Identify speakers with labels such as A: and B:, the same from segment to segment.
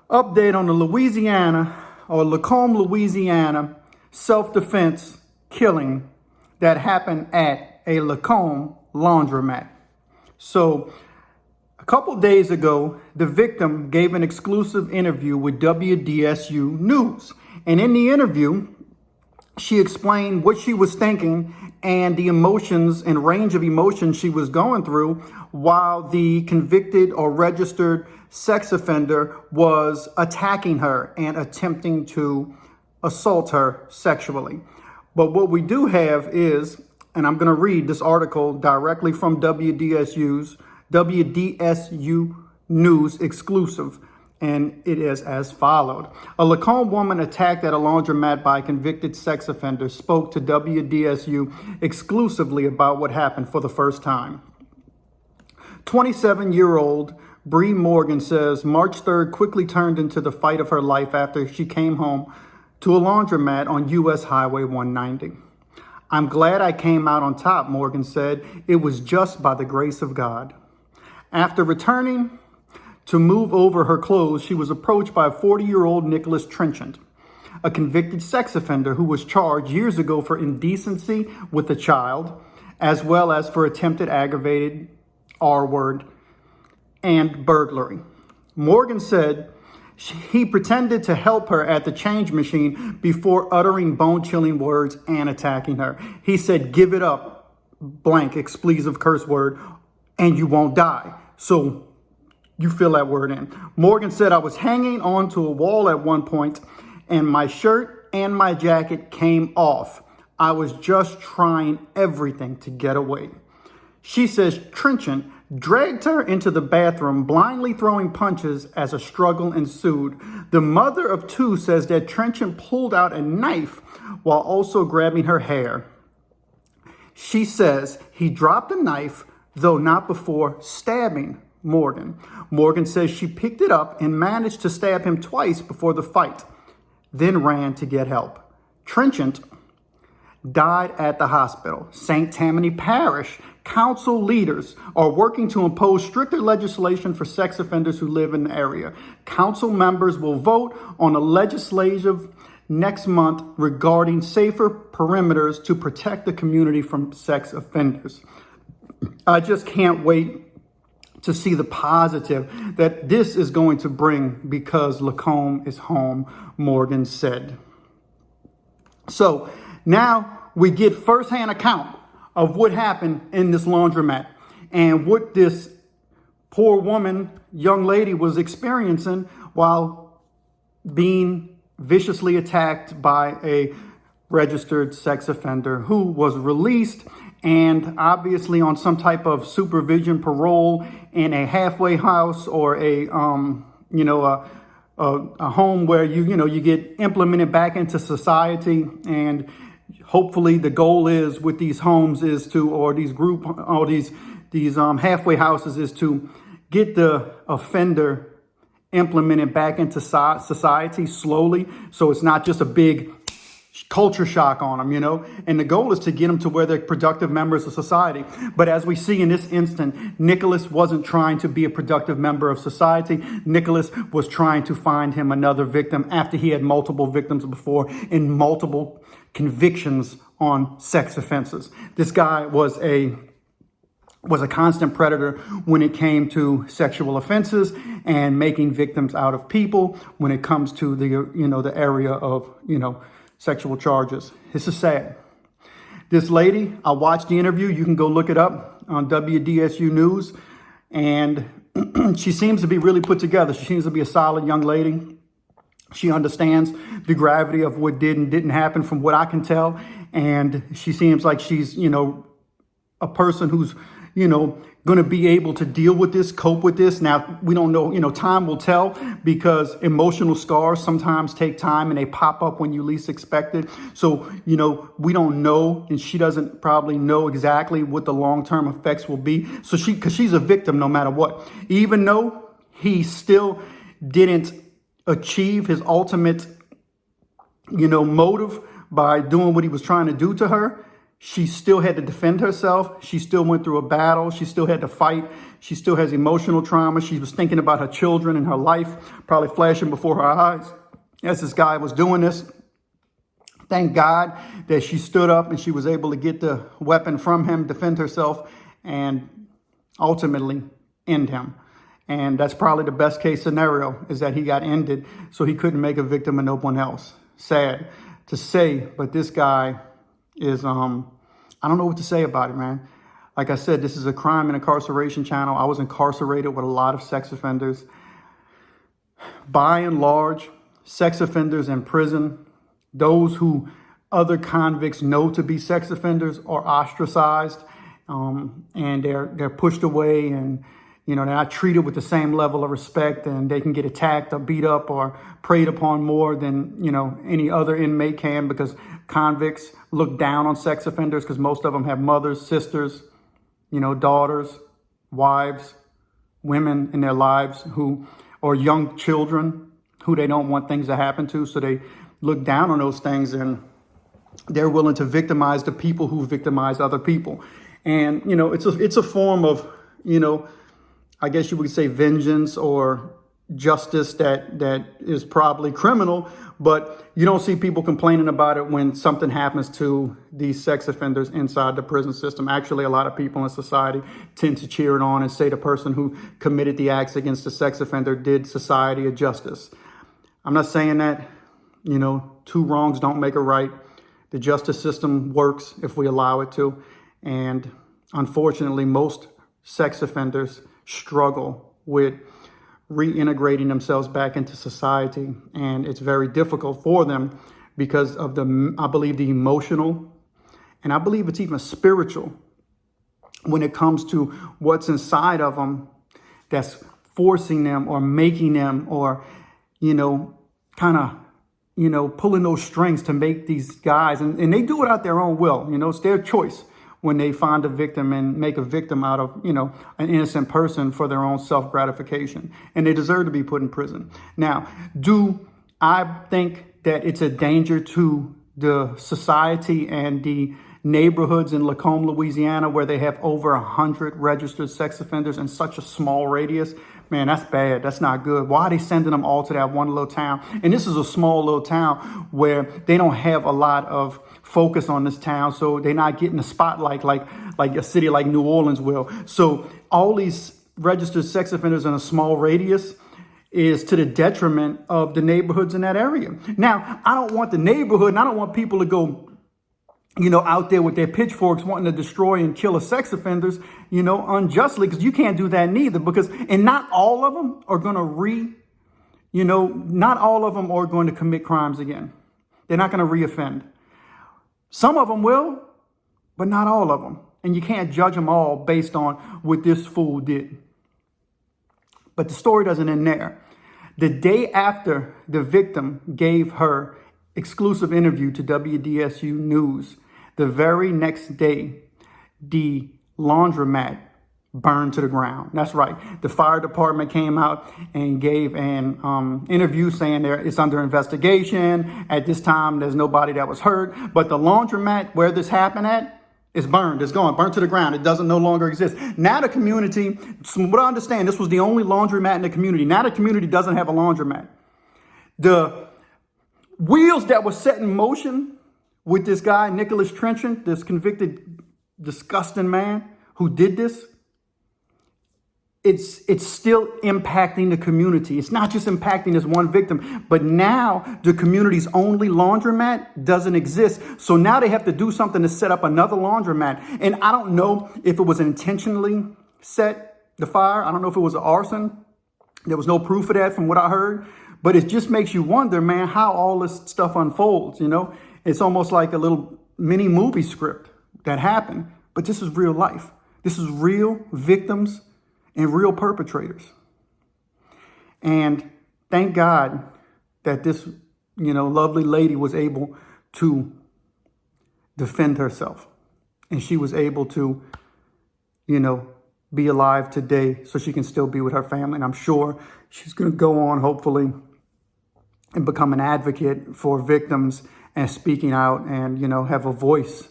A: Update on the Lacombe, Louisiana self-defense killing that happened at a Lacombe laundromat. So a couple days ago, the victim gave an exclusive interview with WDSU News. And in the interview, she explained what she was thinking and the emotions and range of emotions she was going through while the convicted or registered sex offender was attacking her and attempting to assault her sexually. But what we do have is, and I'm going to read this article directly from WDSU News exclusive. And it is as followed. A Lacombe woman attacked at a laundromat by a convicted sex offender spoke to WDSU exclusively about what happened for the first time. 27-year-old Bree Morgan says March 3rd quickly turned into the fight of her life after she came home to a laundromat on U.S. Highway 190. I'm glad I came out on top, Morgan said. It was just by the grace of God. After returning to move over her clothes, she was approached by a 40-year-old Nicholas Trenchant, a convicted sex offender who was charged years ago for indecency with a child, as well as for attempted aggravated R-word and burglary. Morgan said he pretended to help her at the change machine before uttering bone-chilling words and attacking her. He said, "Give it up," blank, expletive curse word, "and you won't die." So you fill that word in. Morgan said, "I was hanging onto a wall at one point and my shirt and my jacket came off. I was just trying everything to get away." She says Trenchant dragged her into the bathroom, blindly throwing punches as a struggle ensued. The mother of two says that Trenchant pulled out a knife while also grabbing her hair. She says he dropped the knife, though not before stabbing Morgan. Morgan says she picked it up and managed to stab him twice before the fight, then ran to get help. Trenchant died at the hospital. St. Tammany Parish council leaders are working to impose stricter legislation for sex offenders who live in the area. Council members will vote on a legislative next month regarding safer perimeters to protect the community from sex offenders. I just can't wait to see the positive that this is going to bring because Lacombe is home, Morgan said. So now we get firsthand account of what happened in this laundromat and what this poor woman, young lady, was experiencing while being viciously attacked by a registered sex offender who was released and obviously on some type of supervision parole in a halfway house or a home where you get implemented back into society. And hopefully the goal is with these homes is to, or these halfway houses is to get the offender implemented back into society slowly. So it's not just a big culture shock on them, and the goal is to get them to where they're productive members of society. But as we see in this instant, Nicholas wasn't trying to be a productive member of society. Nicholas was trying to find him another victim after he had multiple victims before and multiple convictions on sex offenses. This guy was a constant predator when it came to sexual offenses and making victims out of people when it comes to the area of, sexual charges. This is sad. This lady, I watched the interview. You can go look it up on WDSU News. And she seems to be really put together. She seems to be a solid young lady. She understands the gravity of what did and didn't happen from what I can tell. And she seems like she's, a person who's, going to be able to deal with this, cope with this. Now, we don't know, time will tell because emotional scars sometimes take time and they pop up when you least expect it. So, we don't know, and she doesn't probably know exactly what the long-term effects will be. So because she's a victim no matter what, even though he still didn't achieve his ultimate, motive by doing what he was trying to do to her, She still had to defend herself. She still went through a battle. She still had to fight. She still has emotional trauma. She was thinking about her children and her life, probably flashing before her eyes as this guy was doing this. Thank God that she stood up and she was able to get the weapon from him, defend herself, and ultimately end him. And that's probably the best case scenario, is that he got ended so he couldn't make a victim of no one else. Sad to say, but this guy is, I don't know what to say about it, man. Like I said, this is a crime and incarceration channel. I was incarcerated with a lot of sex offenders. By and large, sex offenders in prison, those who other convicts know to be sex offenders, are ostracized, and they're pushed away, and they're not treated with the same level of respect, and they can get attacked or beat up or preyed upon more than any other inmate can, because convicts look down on sex offenders because most of them have mothers, sisters, daughters, wives, women in their lives or young children who they don't want things to happen to. So they look down on those things, and they're willing to victimize the people who victimize other people. And, it's a form of, I guess you would say vengeance or justice that is probably criminal, but you don't see people complaining about it when something happens to these sex offenders inside the prison system. Actually, a lot of people in society tend to cheer it on and say the person who committed the acts against the sex offender did society a justice. I'm not saying that, two wrongs don't make a right. The justice system works if we allow it to. And unfortunately, most sex offenders struggle with reintegrating themselves back into society. And it's very difficult for them because of I believe, the emotional, and I believe it's even spiritual when it comes to what's inside of them that's forcing them or making them or, pulling those strings to make these guys, and they do it out their own will. It's their choice when they find a victim and make a victim out of, an innocent person for their own self-gratification. And they deserve to be put in prison. Now, do I think that it's a danger to the society and the neighborhoods in Lacombe, Louisiana, where they have over 100 registered sex offenders in such a small radius? Man, that's bad. That's not good. Why are they sending them all to that one little town? And this is a small little town where they don't have a lot of focus on this town, so they're not getting the spotlight like a city like New Orleans will. So all these registered sex offenders in a small radius is to the detriment of the neighborhoods in that area. Now, I don't want the neighborhood, and I don't want people to go out there with their pitchforks wanting to destroy and kill sex offenders, unjustly, because you can't do that neither. And not all of them are going to not all of them are going to commit crimes again. They're not going to reoffend. Some of them will, but not all of them. And you can't judge them all based on what this fool did. But the story doesn't end there. The day after the victim gave her exclusive interview to WDSU News, the very next day, the laundromat burned to the ground. That's right. The fire department came out and gave an interview saying it's under investigation. At this time, there's nobody that was hurt. But the laundromat where this happened at is burned. It's gone. Burnt to the ground. It doesn't no longer exist. Now the community, from what I understand, this was the only laundromat in the community. Now the community doesn't have a laundromat. The wheels that were set in motion with this guy, Nicholas Trenchant, this convicted, disgusting man who did this, it's still impacting the community. It's not just impacting this one victim, but now the community's only laundromat doesn't exist. So now they have to do something to set up another laundromat. And I don't know if it was intentionally set, the fire. I don't know if it was an arson. There was no proof of that from what I heard. But it just makes you wonder, man, how all this stuff unfolds, It's almost like a little mini movie script that happened. But this is real life. This is real victims and real perpetrators. And thank God that this, lovely lady was able to defend herself. And she was able to, be alive today so she can still be with her family. And I'm sure she's going to go on, hopefully, and become an advocate for victims and speaking out and, have a voice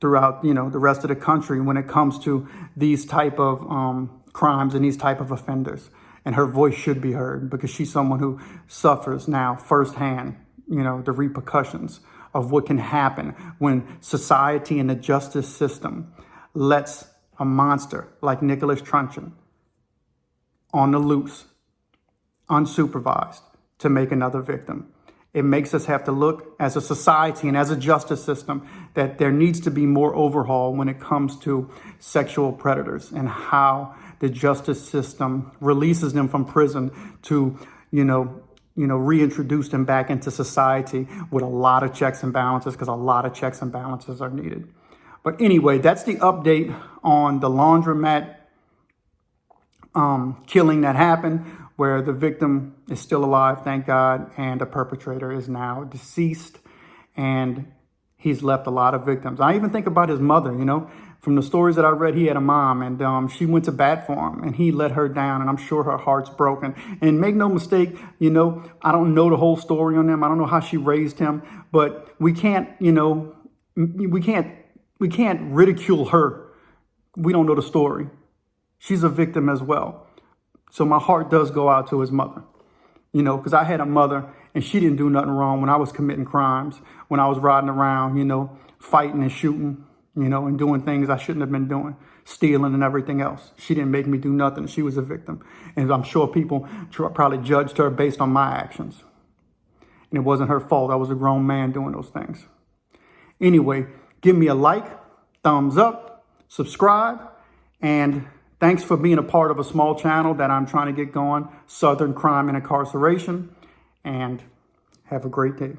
A: throughout, the rest of the country when it comes to these type of crimes and these type of offenders. And her voice should be heard because she's someone who suffers now firsthand, the repercussions of what can happen when society and the justice system lets a monster like Nicholas Truncheon on the loose, unsupervised, to make another victim. It makes us have to look as a society and as a justice system that there needs to be more overhaul when it comes to sexual predators and how the justice system releases them from prison to, reintroduce them back into society with a lot of checks and balances, because a lot of checks and balances are needed. But anyway, that's the update on the Laundromat killing that happened, where the victim is still alive, thank God, and the perpetrator is now deceased, and he's left a lot of victims. I even think about his mother, from the stories that I read, he had a mom, and she went to bat for him, and he let her down, and I'm sure her heart's broken. And make no mistake, I don't know the whole story on them. I don't know how she raised him, but we can't ridicule her. We don't know the story. She's a victim as well. So my heart does go out to his mother, because I had a mother and she didn't do nothing wrong when I was committing crimes, when I was riding around, fighting and shooting, and doing things I shouldn't have been doing, stealing and everything else. She didn't make me do nothing. She was a victim. And I'm sure people probably judged her based on my actions. And it wasn't her fault. I was a grown man doing those things. Anyway, give me a like, thumbs up, subscribe, and thanks for being a part of a small channel that I'm trying to get going, Southern Crime and Incarceration, and have a great day.